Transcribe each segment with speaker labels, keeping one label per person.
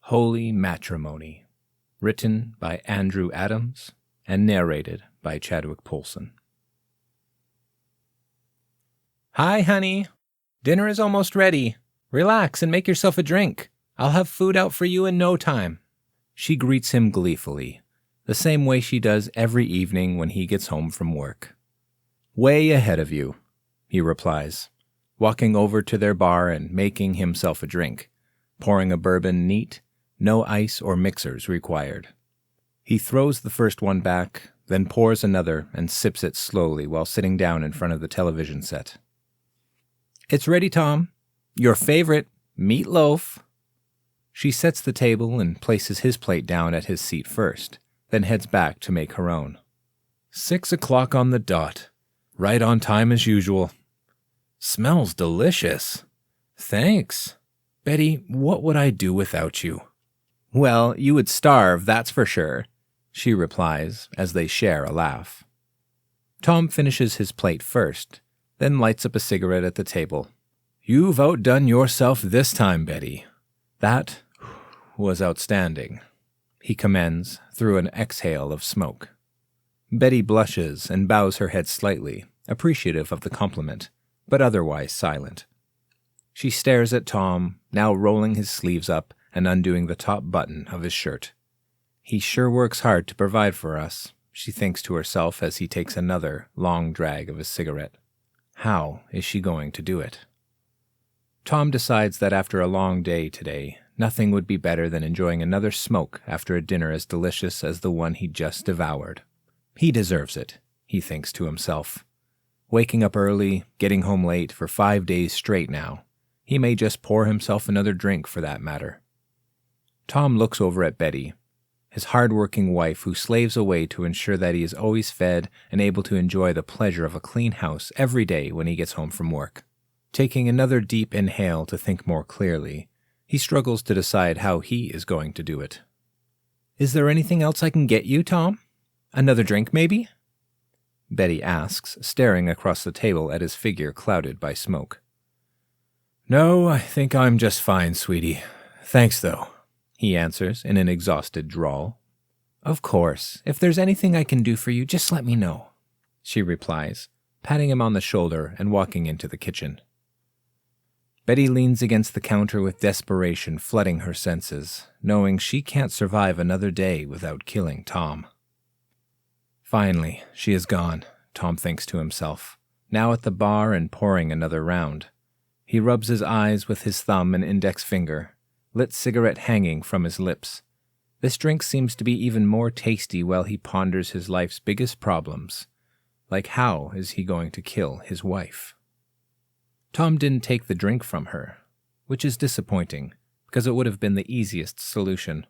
Speaker 1: Holy Matrimony, written by Andrew Adams and narrated by Chadwick Polson. Hi, honey. Dinner is almost ready. Relax and make yourself a drink. I'll have food out for you in no time. She greets him gleefully, the same way she does every evening when he gets home from work. Way ahead of you, he replies, walking over to their bar and making himself a drink, pouring a bourbon neat, no ice or mixers required. He throws the first one back, then pours another and sips it slowly while sitting down in front of the television set. It's ready, Tom. Your favorite, meatloaf. She sets the table and places his plate down at his seat first, then heads back to make her own. 6 o'clock on the dot. Right on time as usual. Smells delicious. Thanks. Betty, what would I do without you? Well, you would starve, that's for sure, she replies as they share a laugh. Tom finishes his plate first, then lights up a cigarette at the table. You've outdone yourself this time, Betty. That was outstanding, he commends through an exhale of smoke. Betty blushes and bows her head slightly, appreciative of the compliment, but otherwise silent. She stares at Tom, now rolling his sleeves up and undoing the top button of his shirt. He sure works hard to provide for us, she thinks to herself as he takes another long drag of his cigarette. How is she going to do it? Tom decides that after a long day today, nothing would be better than enjoying another smoke after a dinner as delicious as the one he just devoured. He deserves it, he thinks to himself. Waking up early, getting home late for 5 days straight now. He may just pour himself another drink for that matter. Tom looks over at Betty, his hard-working wife who slaves away to ensure that he is always fed and able to enjoy the pleasure of a clean house every day when he gets home from work. Taking another deep inhale to think more clearly, he struggles to decide how he is going to do it. Is there anything else I can get you, Tom? Another drink, maybe? Betty asks, staring across the table at his figure clouded by smoke. No, I think I'm just fine, sweetie. Thanks, though, he answers in an exhausted drawl. Of course, if there's anything I can do for you, just let me know, she replies, patting him on the shoulder and walking into the kitchen. Betty leans against the counter with desperation flooding her senses, knowing she can't survive another day without killing Tom. Finally, she is gone, Tom thinks to himself, now at the bar and pouring another round. He rubs his eyes with his thumb and index finger, lit cigarette hanging from his lips. This drink seems to be even more tasty while he ponders his life's biggest problems, like how is he going to kill his wife? Tom didn't take the drink from her, which is disappointing, because it would have been the easiest solution.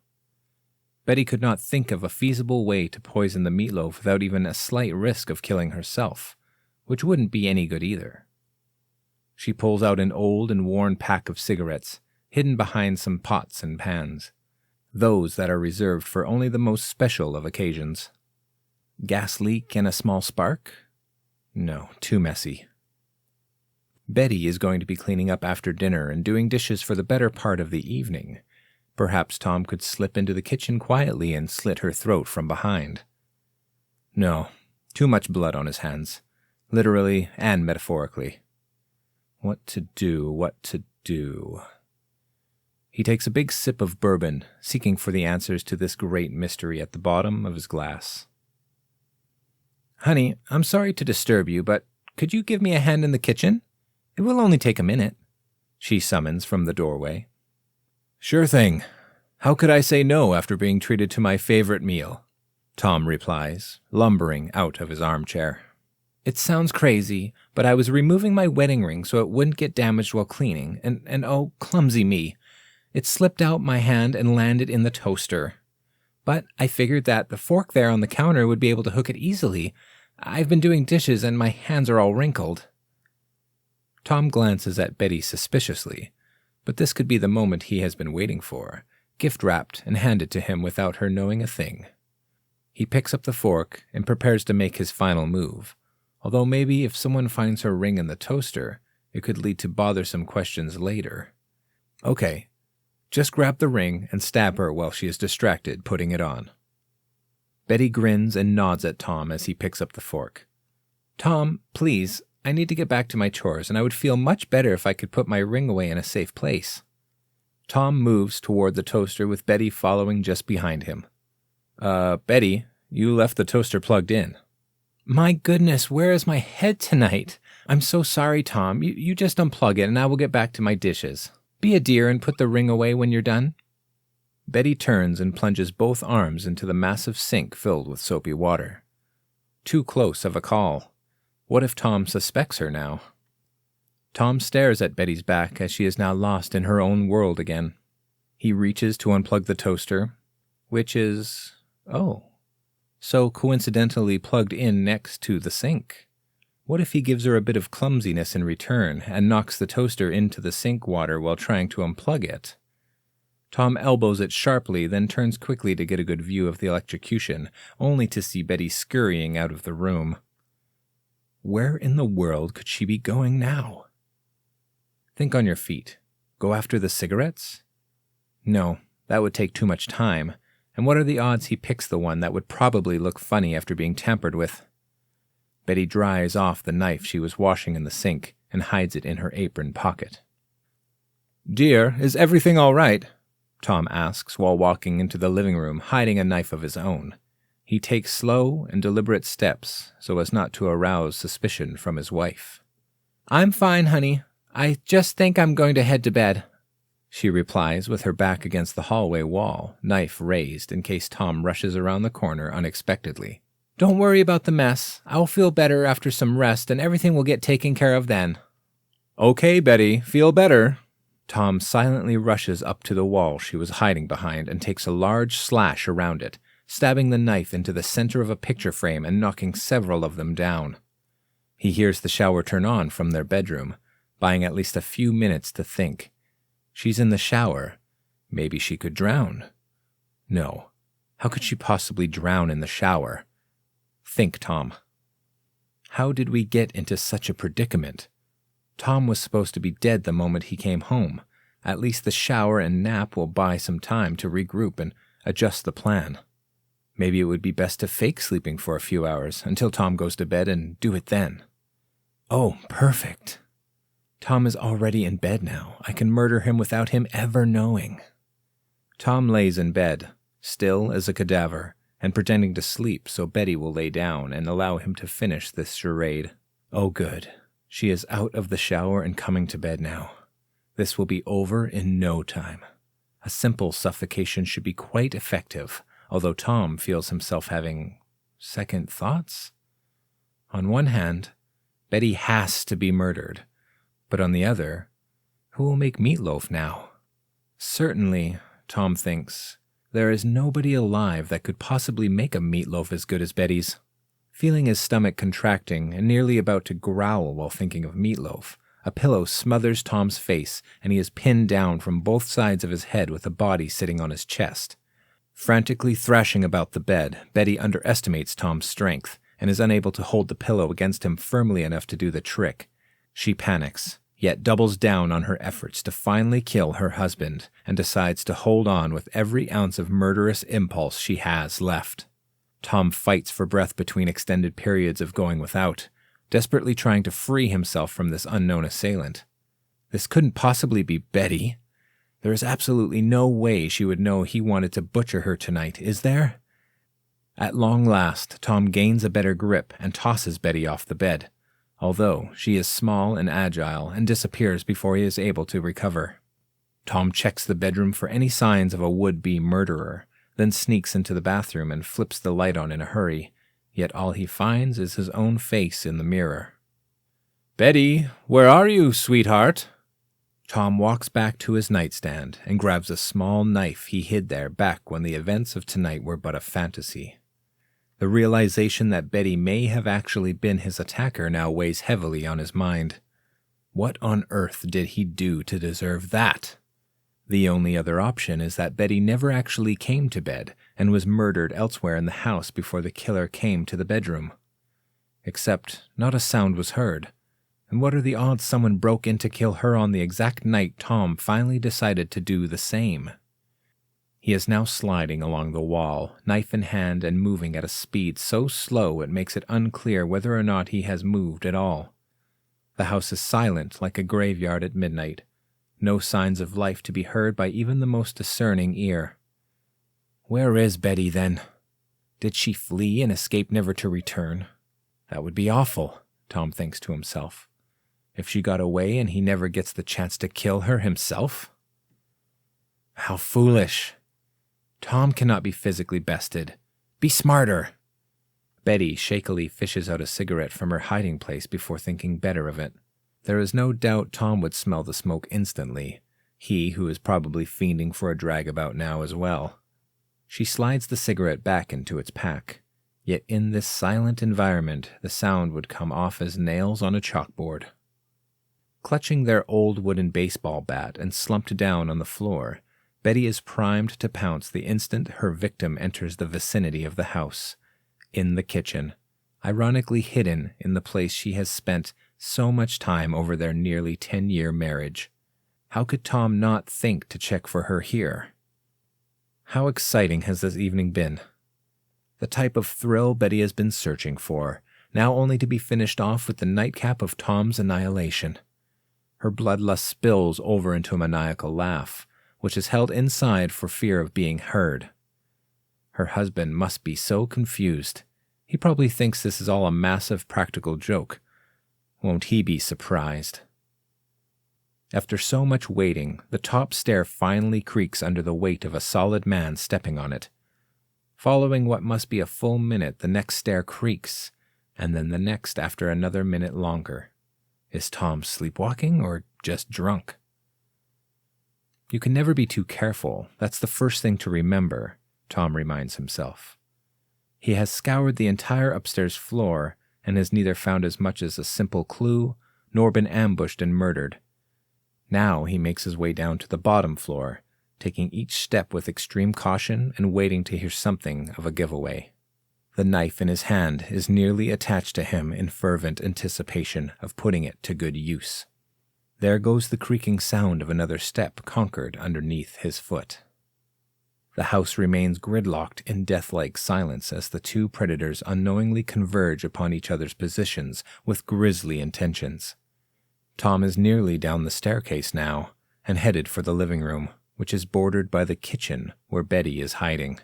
Speaker 1: Betty could not think of a feasible way to poison the meatloaf without even a slight risk of killing herself, which wouldn't be any good either. She pulls out an old and worn pack of cigarettes, hidden behind some pots and pans, those that are reserved for only the most special of occasions. Gas leak and a small spark? No, too messy. Betty is going to be cleaning up after dinner and doing dishes for the better part of the evening. Perhaps Tom could slip into the kitchen quietly and slit her throat from behind. No, too much blood on his hands, literally and metaphorically. What to do? He takes a big sip of bourbon, seeking for the answers to this great mystery at the bottom of his glass. Honey, I'm sorry to disturb you, but could you give me a hand in the kitchen? It will only take a minute, she summons from the doorway. Sure thing. How could I say no after being treated to my favorite meal? Tom replies, lumbering out of his armchair. It sounds crazy, but I was removing my wedding ring so it wouldn't get damaged while cleaning, and oh, clumsy me. It slipped out my hand and landed in the toaster. But I figured that the fork there on the counter would be able to hook it easily. I've been doing dishes and my hands are all wrinkled. Tom glances at Betty suspiciously, but this could be the moment he has been waiting for, gift-wrapped and handed to him without her knowing a thing. He picks up the fork and prepares to make his final move, although maybe if someone finds her ring in the toaster, it could lead to bothersome questions later. Okay, Just grab the ring and stab her while she is distracted putting it on. Betty grins and nods at Tom as he picks up the fork. Tom, please, I need to get back to my chores, and I would feel much better if I could put my ring away in a safe place. Tom moves toward the toaster with Betty following just behind him. Betty, you left the toaster plugged in. My goodness, where is my head tonight? I'm so sorry, Tom. You just unplug it and I will get back to my dishes. Be a dear and put the ring away when you're done. Betty turns and plunges both arms into the massive sink filled with soapy water. Too close of a call. What if Tom suspects her now? Tom stares at Betty's back as she is now lost in her own world again. He reaches to unplug the toaster, which is, so coincidentally plugged in next to the sink. What if he gives her a bit of clumsiness in return and knocks the toaster into the sink water while trying to unplug it? Tom elbows it sharply, then turns quickly to get a good view of the electrocution, only to see Betty scurrying out of the room. Where in the world could she be going now? Think on your feet. Go after the cigarettes? No, that would take too much time, and what are the odds he picks the one that would probably look funny after being tampered with? Betty dries off the knife she was washing in the sink and hides it in her apron pocket. Dear, is everything all right? Tom asks while walking into the living room, hiding a knife of his own. He takes slow and deliberate steps so as not to arouse suspicion from his wife. I'm fine, honey. I just think I'm going to head to bed, she replies with her back against the hallway wall, knife raised in case Tom rushes around the corner unexpectedly. Don't worry about the mess. I'll feel better after some rest and everything will get taken care of then. Okay, Betty, feel better. Tom silently rushes up to the wall she was hiding behind and takes a large slash around it, stabbing the knife into the center of a picture frame and knocking several of them down. He hears the shower turn on from their bedroom, buying at least a few minutes to think. She's in the shower. Maybe she could drown. No. How could she possibly drown in the shower? Think, Tom. How did we get into such a predicament? Tom was supposed to be dead the moment he came home. At least the shower and nap will buy some time to regroup and adjust the plan. Maybe it would be best to fake sleeping for a few hours until Tom goes to bed and do it then. Oh, perfect. Tom is already in bed now. I can murder him without him ever knowing. Tom lays in bed, still as a cadaver, and pretending to sleep so Betty will lay down and allow him to finish this charade. Oh, good. She is out of the shower and coming to bed now. This will be over in no time. A simple suffocation should be quite effective, although Tom feels himself having second thoughts. On one hand, Betty has to be murdered, but on the other, who will make meatloaf now? Certainly, Tom thinks, there is nobody alive that could possibly make a meatloaf as good as Betty's. Feeling his stomach contracting and nearly about to growl while thinking of meatloaf, a pillow smothers Tom's face and he is pinned down from both sides of his head with a body sitting on his chest. Frantically thrashing about the bed, Betty underestimates Tom's strength and is unable to hold the pillow against him firmly enough to do the trick. She panics, yet doubles down on her efforts to finally kill her husband and decides to hold on with every ounce of murderous impulse she has left. Tom fights for breath between extended periods of going without, desperately trying to free himself from this unknown assailant. This couldn't possibly be Betty. There is absolutely no way she would know he wanted to butcher her tonight, is there? At long last, Tom gains a better grip and tosses Betty off the bed, although she is small and agile and disappears before he is able to recover. Tom checks the bedroom for any signs of a would-be murderer, then sneaks into the bathroom and flips the light on in a hurry, yet all he finds is his own face in the mirror. Betty, where are you, sweetheart? Tom walks back to his nightstand and grabs a small knife he hid there back when the events of tonight were but a fantasy. The realization that Betty may have actually been his attacker now weighs heavily on his mind. What on earth did he do to deserve that? The only other option is that Betty never actually came to bed and was murdered elsewhere in the house before the killer came to the bedroom. Except not a sound was heard. And what are the odds someone broke in to kill her on the exact night Tom finally decided to do the same? He is now sliding along the wall, knife in hand and moving at a speed so slow it makes it unclear whether or not he has moved at all. The house is silent like a graveyard at midnight. No signs of life to be heard by even the most discerning ear. Where is Betty, then? Did she flee and escape never to return? That would be awful, Tom thinks to himself. If she got away and he never gets the chance to kill her himself? How foolish. Tom cannot be physically bested. Be smarter. Betty shakily fishes out a cigarette from her hiding place before thinking better of it. There is no doubt Tom would smell the smoke instantly, he who is probably fiending for a drag about now as well. She slides the cigarette back into its pack, yet in this silent environment the sound would come off as nails on a chalkboard. Clutching their old wooden baseball bat and slumped down on the floor, Betty is primed to pounce the instant her victim enters the vicinity of the house, in the kitchen, ironically hidden in the place she has spent so much time over their nearly 10-year marriage. How could Tom not think to check for her here? How exciting has this evening been? The type of thrill Betty has been searching for, now only to be finished off with the nightcap of Tom's annihilation. Her bloodlust spills over into a maniacal laugh, which is held inside for fear of being heard. Her husband must be so confused. He probably thinks this is all a massive practical joke. Won't he be surprised? After so much waiting, the top stair finally creaks under the weight of a solid man stepping on it. Following what must be a full minute, the next stair creaks, and then the next after another minute longer. Is Tom sleepwalking or just drunk? You can never be too careful. That's the first thing to remember, Tom reminds himself. He has scoured the entire upstairs floor and has neither found as much as a simple clue nor been ambushed and murdered. Now he makes his way down to the bottom floor, taking each step with extreme caution and waiting to hear something of a giveaway. The knife in his hand is nearly attached to him in fervent anticipation of putting it to good use. There goes the creaking sound of another step conquered underneath his foot. The house remains gridlocked in death-like silence as the two predators unknowingly converge upon each other's positions with grisly intentions. Tom is nearly down the staircase now and headed for the living room, which is bordered by the kitchen where Betty is hiding.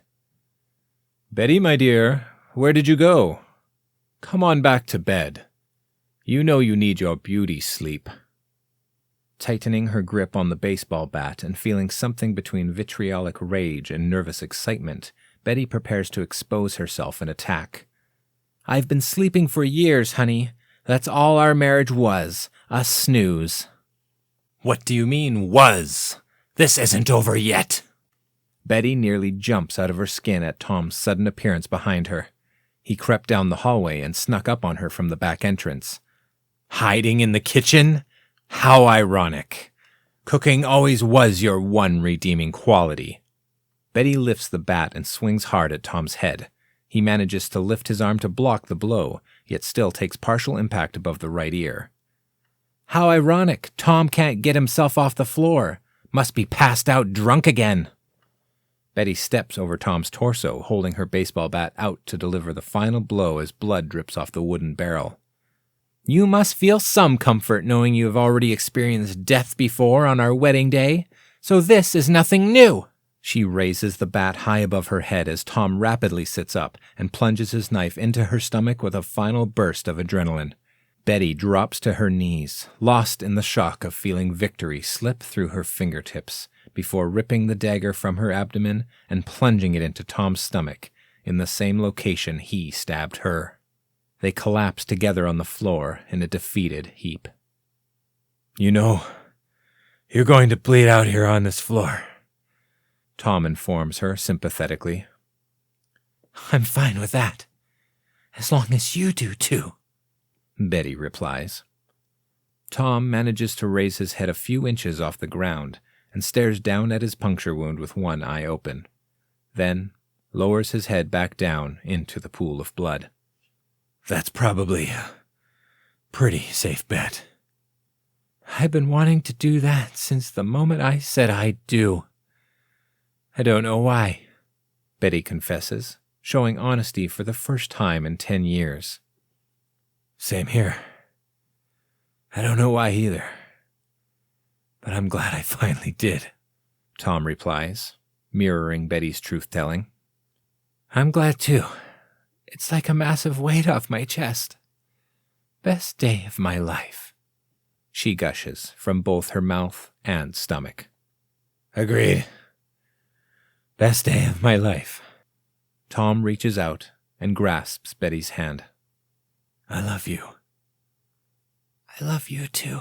Speaker 1: "Betty, my dear, where did you go? Come on back to bed. You know you need your beauty sleep." Tightening her grip on the baseball bat and feeling something between vitriolic rage and nervous excitement, Betty prepares to expose herself and attack. "I've been sleeping for years, honey. That's all our marriage was, a snooze." "What do you mean, was? This isn't over yet." Betty nearly jumps out of her skin at Tom's sudden appearance behind her. He crept down the hallway and snuck up on her from the back entrance. "Hiding in the kitchen? How ironic. Cooking always was your one redeeming quality." Betty lifts the bat and swings hard at Tom's head. He manages to lift his arm to block the blow, yet still takes partial impact above the right ear. "How ironic. Tom can't get himself off the floor. Must be passed out drunk again." Betty steps over Tom's torso, holding her baseball bat out to deliver the final blow as blood drips off the wooden barrel. "You must feel some comfort knowing you have already experienced death before on our wedding day, so this is nothing new." She raises the bat high above her head as Tom rapidly sits up and plunges his knife into her stomach with a final burst of adrenaline. Betty drops to her knees, lost in the shock of feeling victory slip through her fingertips, before ripping the dagger from her abdomen and plunging it into Tom's stomach, in the same location he stabbed her. They collapse together on the floor in a defeated heap. "You know, you're going to bleed out here on this floor," Tom informs her sympathetically. "I'm fine with that, as long as you do too," Betty replies. Tom manages to raise his head a few inches off the ground and stares down at his puncture wound with one eye open, then lowers his head back down into the pool of blood. "That's probably a pretty safe bet," I've been wanting to do that since the moment I said I do. I don't know why, Betty confesses, showing honesty for the first time in 10 years. Same here. I don't know why either. But I'm glad I finally did, Tom replies, mirroring Betty's truth-telling. I'm glad too. It's like a massive weight off my chest. Best day of my life, she gushes from both her mouth and stomach. Agreed. Best day of my life. Tom reaches out and grasps Betty's hand. I love you. I love you too.